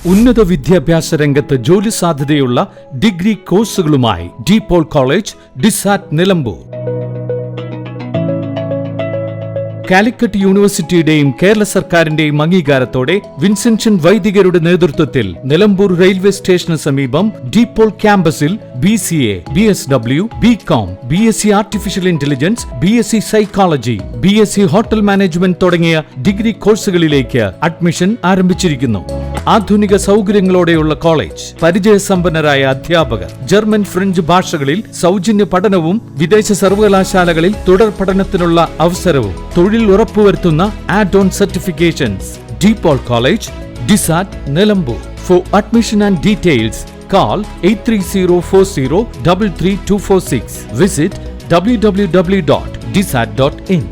ഉന്നത വിദ്യാഭ്യാസ രംഗത്ത് ജോലി സാധ്യതയുള്ള ഡിഗ്രി കോഴ്സുകളുമായി DePaul കോളേജ്, ഡിസാറ്റ്, നിലമ്പൂർ. കാലിക്കറ്റ് യൂണിവേഴ്സിറ്റിയുടെയും കേരള സർക്കാരിന്റെയും അംഗീകാരത്തോടെ വിൻസെൻഷൻ വൈദികരുടെ നേതൃത്വത്തിൽ നിലമ്പൂർ റെയിൽവേ സ്റ്റേഷന് സമീപം DePaul ക്യാമ്പസിൽ BCA, BSW, BCom, BSc artificial intelligence, BSc psychology, BSc hotel management തുടങ്ങിയ ഡിഗ്രി കോഴ്സുകളിലേക്ക് അഡ്മിഷൻ ആരംഭിച്ചിരിക്കുന്നു. ആധുനിക സൗകര്യങ്ങളോടെയുള്ള കോളേജ്, പരിചയസമ്പന്നരായ അധ്യാപകർ, ജർമ്മൻ, ഫ്രഞ്ച് ഭാഷകളിൽ സൗജന്യ പഠനവും വിദേശ സർവകലാശാലകളിൽ തുടർ പഠനത്തിനുള്ള അവസരവും തൊഴിൽ ഉറപ്പുവരുത്തുന്ന add on certifications. DePaul college, ഡിസാറ്റ്, Nilambur. For admission and details call 8304033246. Visit www.disat.in.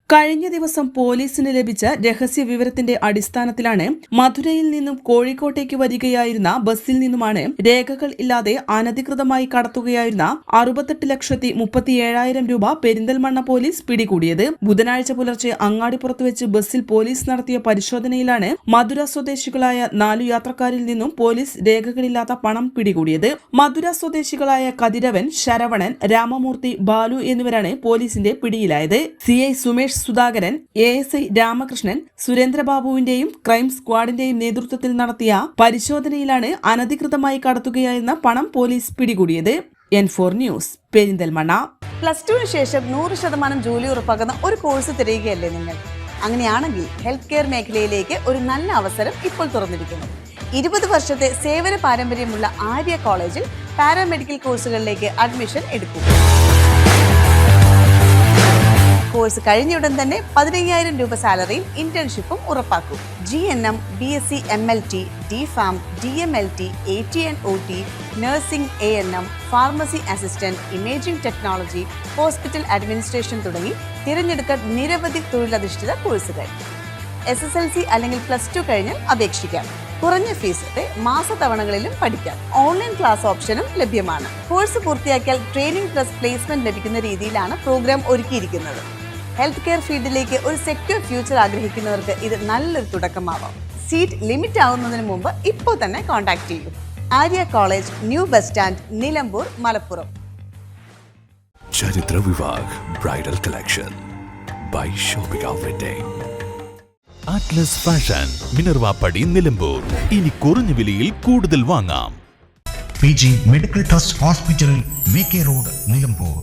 കഴിഞ്ഞ ദിവസം പോലീസിന് ലഭിച്ച രഹസ്യ വിവരത്തിന്റെ അടിസ്ഥാനത്തിലാണ് മധുരയിൽ നിന്നും കോഴിക്കോട്ടേക്ക് വരികയായിരുന്ന ബസ്സിൽ നിന്നുമാണ് രേഖകൾ ഇല്ലാതെ അനധികൃതമായി കടത്തുകയായിരുന്ന 68,37,000 രൂപ പെരിന്തൽമണ്ണ പോലീസ് പിടികൂടിയത്. ബുധനാഴ്ച പുലർച്ചെ അങ്ങാടിപ്പുറത്ത് വെച്ച് ബസ്സിൽ പോലീസ് നടത്തിയ പരിശോധനയിലാണ് മധുര സ്വദേശികളായ 4 യാത്രക്കാരിൽ നിന്നും പോലീസ് രേഖകളില്ലാത്ത പണം പിടികൂടിയത്. മധുര സ്വദേശികളായ കതിരവൻ, ശരവണൻ, രാമമൂർത്തി, ബാലു എന്നിവരാണ് പോലീസിന്റെ പിടിയിലായത്. CI സുമേഷ് സുധാകരൻ, ASI രാമകൃഷ്ണൻ, സുരേന്ദ്രബാബുവിന്റെയും ക്രൈം സ്ക്വാഡിന്റെയും നേതൃത്വത്തിൽ നടത്തിയ പരിശോധനയിലാണ് അനധികൃതമായി കടത്തുകയായിരുന്ന പണം പോലീസ് പിടികൂടിയത്. N4 news, Perinthalmanna. +2 ശേഷം 100% ജോലി ഉറപ്പാക്കുന്ന ഒരു കോഴ്സ് തിരയുകയല്ലേ നിങ്ങൾ? അങ്ങനെയാണെങ്കിൽ ഹെൽത്ത് കെയർ മേഖലയിലേക്ക് ഒരു നല്ല അവസരം ഇപ്പോൾ തുറന്നിരിക്കുന്നു. 20 വർഷത്തെ സേവന പാരമ്പര്യമുള്ള ആര്യ കോളേജിൽ പാരാമെഡിക്കൽ കോഴ്സുകളിലേക്ക് അഡ്മിഷൻ എടുക്കും. കോഴ്സ് കഴിഞ്ഞയുടൻ തന്നെ 15,000 രൂപ സാലറിയും ഇന്റേൺഷിപ്പും ഉറപ്പാക്കും. GNM, BSc MLT, DPharm, DMLT, AT&OT, nursing, ANM, pharmacy assistant, imaging technology, hospital administration തുടങ്ങി തിരഞ്ഞെടുക്കാൻ നിരവധി തൊഴിലധിഷ്ഠിത കോഴ്സുകൾ. SSLC അല്ലെങ്കിൽ +2 കഴിഞ്ഞാൽ അപേക്ഷിക്കാം. കുറഞ്ഞ ഫീസോടെ മാസത്തവണകളിലും പഠിക്കാം. ഓൺലൈൻ ക്ലാസ് ഓപ്ഷനും ലഭ്യമാണ്. കോഴ്സ് പൂർത്തിയാക്കിയാൽ ട്രെയിനിങ് പ്ലസ് പ്ലേസ്മെന്റ് ലഭിക്കുന്ന രീതിയിലാണ് പ്രോഗ്രാം ഒരുക്കിയിരിക്കുന്നത്. ഹെൽത്ത് കെയർ ഫീൽഡിലേക്ക് ഒരു സെക്യൂർ ഫ്യൂച്ചർ ആഗ്രഹിക്കുന്നവർക്ക് ഇത് നല്ലൊരു തുടക്കമാവാം. സീറ്റ് ലിമിറ്റ് ആവുന്നതിന് മുമ്പ് ഇപ്പോൾ തന്നെ കോൺടാക്ട് ചെയ്യൂ. Arya college, new bus stand, Nilambur, Malappuram. ചരിത്ര Vivah bridal collection by shopping wedding. Atlas fashion, Minerva Padi, Nilambur. ഇനി കുറഞ്ഞ വിലയിൽ കൂടുതൽ വാങ്ങാം. PG medical trust hospital, VK road, Nilambur.